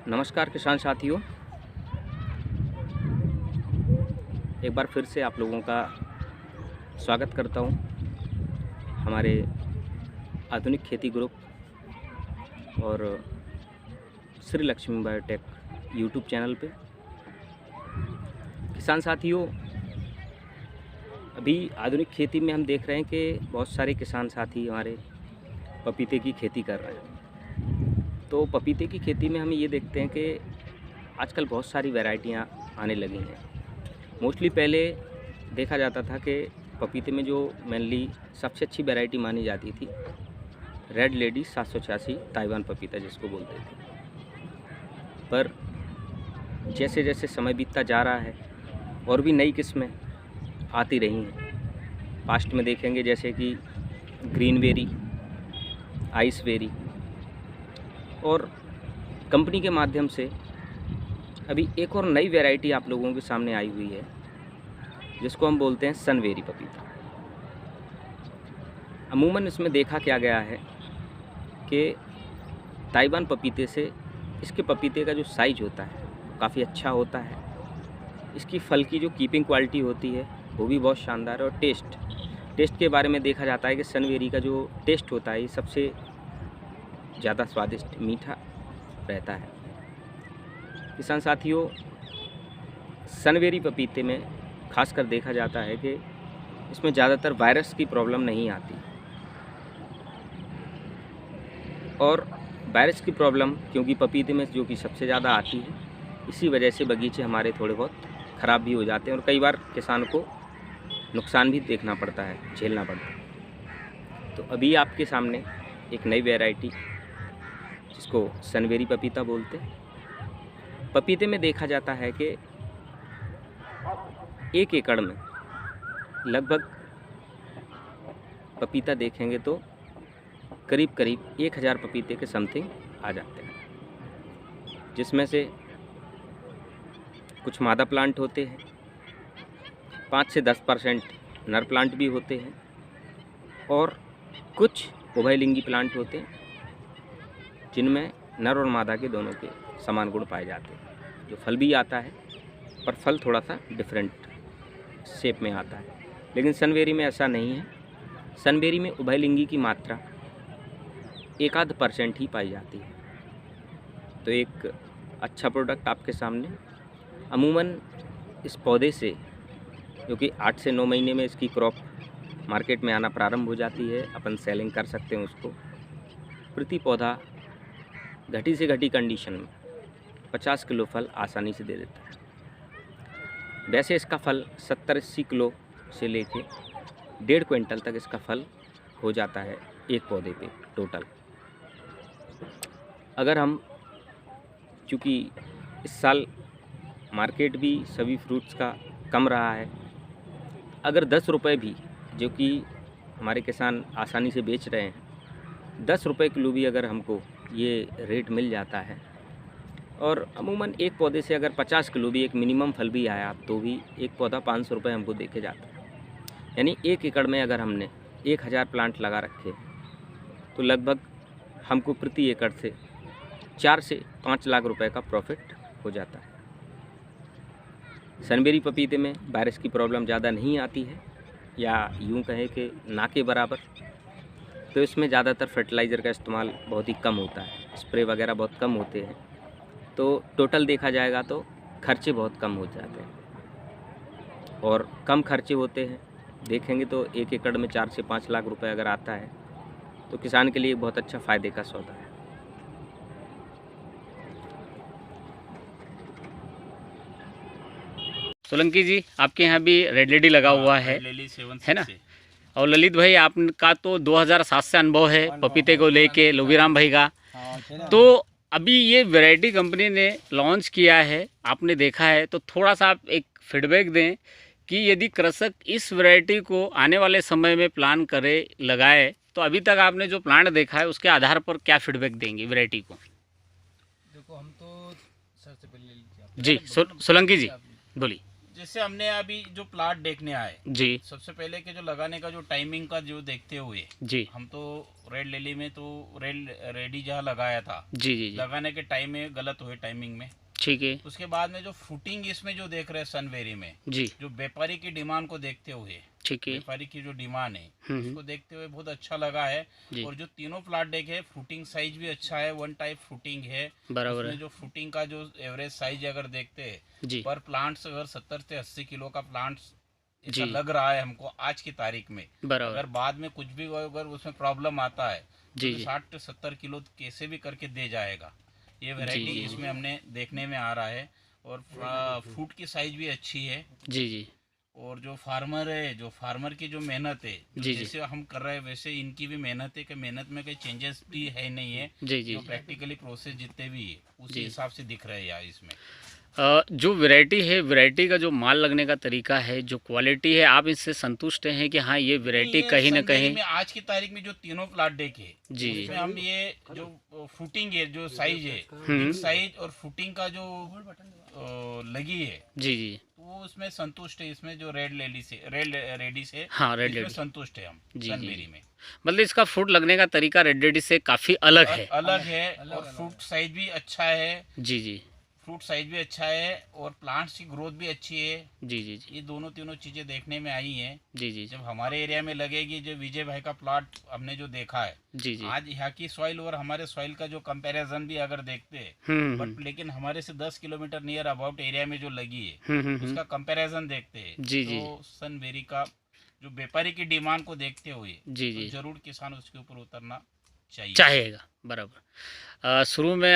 नमस्कार किसान साथियों, एक बार फिर से आप लोगों का स्वागत करता हूं हमारे आधुनिक खेती ग्रुप और Shri Lakshmi biotech YouTube channel पे। किसान साथियों, अभी आधुनिक खेती में हम देख रहे हैं कि बहुत सारे किसान साथी हमारे पपीते की खेती कर रहे हैं। तो पपीते की खेती में हम ये देखते हैं कि आजकल बहुत सारी वैरायटियां आने लगी हैं। मोस्टली पहले देखा जाता था कि पपीते में जो मेनली सबसे अच्छी वैरायटी मानी जाती थी रेड लेडी 786 ताइवान पपीता जिसको बोलते थे। पर जैसे जैसे समय बीतता जा रहा है और भी नई किस्में आती रही हैं। पास्ट में देखेंगे जैसे कि ग्रीन बेरी, आइस बेरी, और कंपनी के माध्यम से अभी एक और नई वैरायटी आप लोगों के सामने आई हुई है जिसको हम बोलते हैं सनबेरी पपीता। अमूमन इसमें देखा क्या गया है कि ताइवान पपीते से इसके पपीते का जो साइज होता है काफ़ी अच्छा होता है। इसकी फल की जो कीपिंग क्वालिटी होती है वो भी बहुत शानदार है। और टेस्ट के बारे में देखा जाता है कि सनबेरी का जो टेस्ट होता है ये सबसे ज़्यादा स्वादिष्ट मीठा रहता है। किसान साथियों, सनबेरी पपीते में खासकर देखा जाता है कि इसमें ज़्यादातर वायरस की प्रॉब्लम नहीं आती, और वायरस की प्रॉब्लम क्योंकि पपीते में जो कि सबसे ज़्यादा आती है, इसी वजह से बगीचे हमारे थोड़े बहुत ख़राब भी हो जाते हैं और कई बार किसान को नुकसान भी देखना पड़ता है, झेलना पड़ता है। तो अभी आपके सामने एक नई वैरायटी जिसको सनबेरी पपीता बोलते हैं। पपीते में देखा जाता है कि 1 एकड़ में लगभग पपीता देखेंगे तो करीब 1000 पपीते के समथिंग आ जाते हैं, जिसमें से कुछ मादा प्लांट होते हैं, 5 से 10% नर प्लांट भी होते हैं, और कुछ उभयलिंगी प्लांट होते हैं जिनमें नर और मादा के दोनों के समान गुण पाए जाते हैं। जो फल भी आता है पर फल थोड़ा सा डिफरेंट शेप में आता है, लेकिन सनबेरी में ऐसा नहीं है। सनबेरी में उभयलिंगी की मात्रा 1-8% ही पाई जाती है। तो एक अच्छा प्रोडक्ट आपके सामने। अमूमन इस पौधे से जो कि 8 से 9 महीने में इसकी क्रॉप मार्केट में आना प्रारंभ हो जाती है, अपन सेलिंग कर सकते हैं उसको। प्रति पौधा घटी से घटी कंडीशन में 50 किलो फल आसानी से दे देता है। वैसे इसका फल 70-80 किलो से लेके 1.5 क्विंटल तक इसका फल हो जाता है एक पौधे पे टोटल। अगर हम, चूँकि इस साल मार्केट भी सभी फ्रूट्स का कम रहा है, अगर 10 रुपये भी जो कि हमारे किसान आसानी से बेच रहे हैं, 10 रुपये किलो भी अगर हमको ये रेट मिल जाता है, और अमूमन एक पौधे से अगर 50 किलो भी एक मिनिमम फल भी आया तो भी एक पौधा 500 रुपये हमको दे के जाता है। यानी 1 एकड़ में अगर हमने 1000 प्लांट लगा रखे तो लगभग हमको प्रति एकड़ से 4 से 5 लाख रुपए का प्रॉफिट हो जाता है। सनबेरी पपीते में वायरस की प्रॉब्लम ज़्यादा नहीं आती है, या यूँ कहें कि ना के बराबर। तो इसमें ज़्यादातर फर्टिलाइज़र का इस्तेमाल बहुत ही कम होता है, स्प्रे वगैरह बहुत कम होते हैं। तो टोटल देखा जाएगा तो खर्चे बहुत कम हो जाते हैं, और कम खर्चे होते हैं। देखेंगे तो 1 एकड़ में 4 से 5 लाख रुपए अगर आता है तो किसान के लिए बहुत अच्छा फ़ायदे का सौदा है। सोलंकी जी, आपके यहाँ भी रेड लेडी लगा हुआ है ना? और ललित भाई, आपका तो 2007 से अनुभव है पपीते को लेके, लोबीराम भाई का। तो अभी ये वैरायटी कंपनी ने लॉन्च किया है, आपने देखा है, तो थोड़ा सा आप एक फीडबैक दें कि यदि कृषक इस वैरायटी को आने वाले समय में प्लान करे, लगाए, तो अभी तक आपने जो प्लांट देखा है उसके आधार पर क्या फीडबैक देंगे वैरायटी को? देखो, हम तो सबसे पहले जी सोलंकी जी बोलिए। जैसे हमने अभी जो प्लाट देखने आए, जी सबसे पहले के जो लगाने का जो टाइमिंग का जो देखते हुए, जी हम तो रेड लिली में तो रेडी जहाँ लगाया था, जी जी जी लगाने के टाइम में गलत हुए टाइमिंग में। ठीक है उसके बाद में जो फुटिंग इसमें जो देख रहे हैं सनवेरी में, जी जो व्यापारी की डिमांड को देखते हुए, ठीक है व्यापारी की जो डिमांड है हम्म। उसको देखते हुए बहुत अच्छा लगा है। जी और जो तीनों प्लाट डेक है, फुटिंग साइज भी अच्छा है, वन टाइप फुटिंग है। बराबर उसमें है जो फुटिंग का जो एवरेज साइज अगर देखते हैं, जी पर प्लांट्स अगर 70 से 80 किलो का प्लांट्स ऐसा जी लग रहा है हमको आज की तारीख में। बराबर अगर बाद में कुछ भी अगर उसमें प्रॉब्लम आता है जी तो जी 60 से 70 किलो कैसे भी करके दे जाएगा। ये जी वैरायटी जी इसमें हमने देखने में आ रहा है। और फूड की साइज भी अच्छी है। जी जी और जो फार्मर है, जो फार्मर की जो मेहनत है, जो जी जी जैसे हम कर रहे हैं वैसे इनकी भी मेहनत है कि मेहनत में कोई चेंजेस भी है नहीं है। जी जी जो प्रैक्टिकली प्रोसेस जितने भी है उसी जी। हिसाब से दिख रहे हैं यार इसमें। जो वैरायटी है, वैरायटी का जो माल लगने का तरीका है, जो क्वालिटी है, आप इससे संतुष्ट हैं कि हाँ ये वैरायटी नहीं, कहीं ना सनबेरी कहीं में आज की तारीख में जो तीनों प्लाट डेक है जी जी उसमें हम ये जो फुटिंग है, जो साइज है, हम्म। साइज और फुटिंग का जो लगी है, जी जी तो वो उसमें संतुष्ट है। इसमें जो रेडी से हाँ रेड इसमें लेडी संतुष्ट है हम जी, सनबेरी जी। में। मतलब इसका फ्रूट लगने का तरीका रेड लेडी से काफ़ी अलग है अलग है। और फ्रूट साइज भी अच्छा है। जी जी फ्रूट साइज भी अच्छा है और प्लांट्स की ग्रोथ भी अच्छी है। जी जी जी ये दोनों तीनों चीज़ें देखने में आई हैं। जी जी जब हमारे एरिया में लगेगी, जो विजय भाई का प्लॉट हमने जो देखा है, जी जी आज यहाँ की सॉइल और हमारे सॉइल का जो कंपैरिजन भी अगर देखते हैं, बट लेकिन हमारे से 10 किलोमीटर नियर अबाउट एरिया में जो लगी है उसका कंपैरिजन देखते हैं, जी, जी। तो सनबेरी का जो व्यापारी की डिमांड को देखते हुए जी जी तो जरूर किसान उसके ऊपर उतरना चाहिए। चाहेगा बराबर। शुरू में